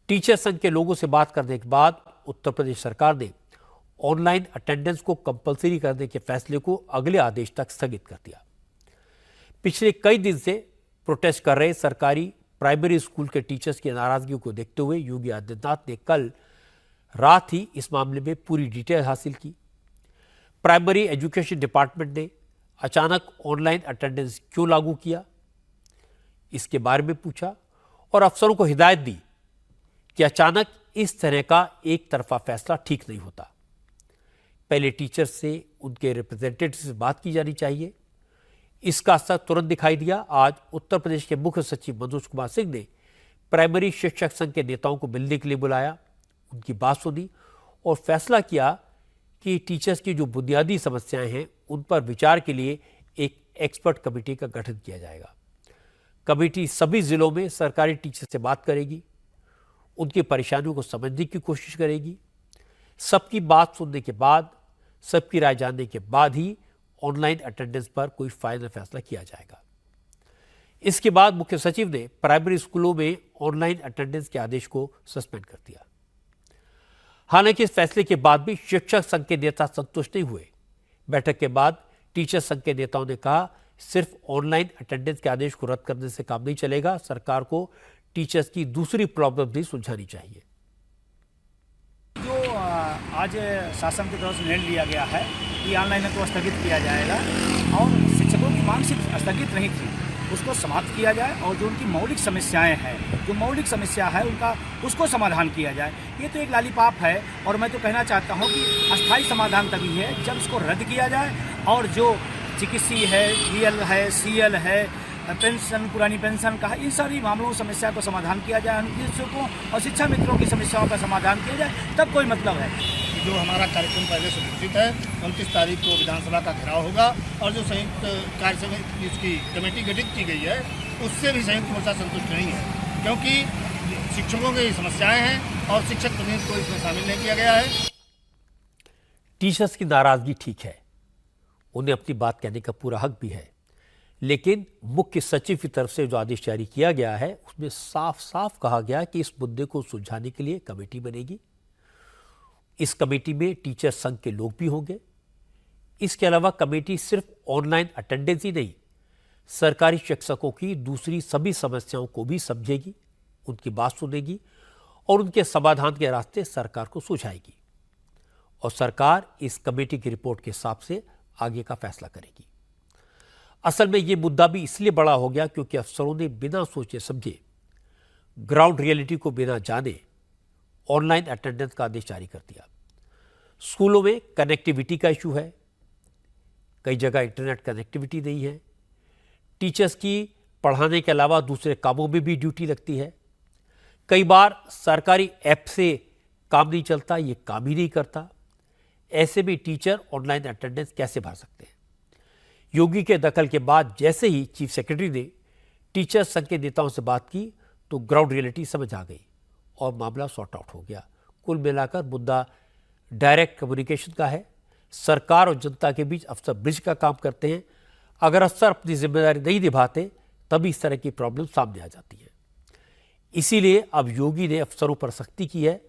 Teacher संघ के लोगों से बात करने के बाद उत्तर प्रदेश सरकार ने ऑनलाइन अटेंडेंस को कंपलसरी करने के फैसले को अगले आदेश तक स्थगित कर दिया। पिछले कई दिन से प्रोटेस्ट कर रहे सरकारी प्राइमरी स्कूल के टीचर्स की नाराजगी को देखते हुए योगी आदित्यनाथ ने कल रात ही इस मामले में पूरी डिटेल हासिल की। प्राइमरी एजुकेशन डिपार्टमेंट ने अचानक ऑनलाइन अटेंडेंस क्यों लागू किया, इसके बारे में पूछा और अफसरों को हिदायत दी कि अचानक इस तरह का एक तरफा फैसला ठीक नहीं होता। पहले टीचर्स से उनके रिप्रेजेंटेटिव से बात की जानी चाहिए। इसका असर तुरंत दिखाई दिया। आज उत्तर प्रदेश के मुख्य सचिव मनोज कुमार सिंह ने प्राइमरी शिक्षक संघ के नेताओं को मिलने के लिए बुलाया, उनकी बात सुनी और फैसला किया कि टीचर्स की जो बुनियादी समस्याएं हैं उन पर विचार के लिए एक एक्सपर्ट कमेटी का गठन किया जाएगा। कमेटी सभी जिलों में सरकारी टीचर से बात करेगी, उनकी परेशानियों को समझने की कोशिश करेगी। सबकी बात सुनने के बाद, सबकी राय जानने के बाद ही ऑनलाइन अटेंडेंस पर कोई फाइनल फैसला किया जाएगा। इसके बाद मुख्य सचिव ने प्राइमरी स्कूलों में ऑनलाइन अटेंडेंस के आदेश को सस्पेंड कर दिया। हालांकि इस फैसले के बाद भी शिक्षक संघ के नेता संतुष्ट नहीं हुए। बैठक के बाद टीचर संघ के नेताओं ने कहा, सिर्फ ऑनलाइन अटेंडेंस के आदेश को रद्द करने से काम नहीं चलेगा, सरकार को टीचर्स की दूसरी प्रॉब्लम भी सुलझानी चाहिए। जो आज शासन की तरफ से निर्णय लिया गया है कि ऑनलाइन को स्थगित किया जाएगा और शिक्षकों की मांग सिर्फ स्थगित नहीं थी, उसको समाप्त किया जाए और जो उनकी मौलिक समस्याएं हैं, जो मौलिक समस्या है उनका, उसको समाधान किया जाए। ये तो एक लॉलीपॉप है और मैं तो कहना चाहता हूँ कि अस्थायी समाधान तभी है जब इसको रद्द किया जाए और जो चिकित्सीय है, डीएल है, सीएल है, पेंशन, पुरानी पेंशन का है, इन सारी मामलों समस्या को समाधान किया जाए, शिक्षकों और शिक्षा मित्रों की समस्याओं का समाधान किया जाए, तब कोई मतलब है। जो हमारा कार्यक्रम पहले से निश्चित है, 29 तारीख को विधानसभा का घेराव होगा और जो संयुक्त कार्य समिति इसकी कमेटी गठित की गई है उससे भी संयुक्त मोर्चा संतुष्ट नहीं है, क्योंकि शिक्षकों की समस्याएं हैं और शिक्षक प्रतिनिधि को इसमें शामिल नहीं किया गया है। टीचर्स की नाराजगी ठीक है, उन्हें अपनी बात कहने का पूरा हक भी है, लेकिन मुख्य सचिव की तरफ से जो आदेश जारी किया गया है उसमें साफ साफ कहा गया कि इस मुद्दे को सुलझाने के लिए कमेटी बनेगी। इस कमेटी में टीचर संघ के लोग भी होंगे। इसके अलावा कमेटी सिर्फ ऑनलाइन अटेंडेंस ही नहीं, सरकारी शिक्षकों की दूसरी सभी समस्याओं को भी समझेगी, उनकी बात सुनेगी और उनके समाधान के रास्ते सरकार को सुझाएगी और सरकार इस कमेटी की रिपोर्ट के हिसाब से आगे का फैसला करेगी। असल में यह मुद्दा भी इसलिए बड़ा हो गया क्योंकि अफसरों ने बिना सोचे समझे, ग्राउंड रियलिटी को बिना जाने ऑनलाइन अटेंडेंस का आदेश जारी कर दिया। स्कूलों में कनेक्टिविटी का इशू है, कई जगह इंटरनेट कनेक्टिविटी नहीं है। टीचर्स की पढ़ाने के अलावा दूसरे कामों में भी ड्यूटी लगती है। कई बार सरकारी ऐप से काम नहीं चलता, ये काम ही नहीं करता। ऐसे में टीचर ऑनलाइन अटेंडेंस कैसे भर सकते हैं? योगी के दखल के बाद जैसे ही चीफ सेक्रेटरी ने टीचर संघ के नेताओं से बात की तो ग्राउंड रियलिटी समझ आ गई और मामला सॉर्ट आउट हो गया। कुल मिलाकर मुद्दा डायरेक्ट कम्युनिकेशन का है। सरकार और जनता के बीच अफसर ब्रिज का काम करते हैं। अगर अफसर अपनी जिम्मेदारी नहीं निभाते तभी इस तरह की प्रॉब्लम सामने आ जाती है। इसीलिए अब योगी ने अफसरों पर सख्ती की है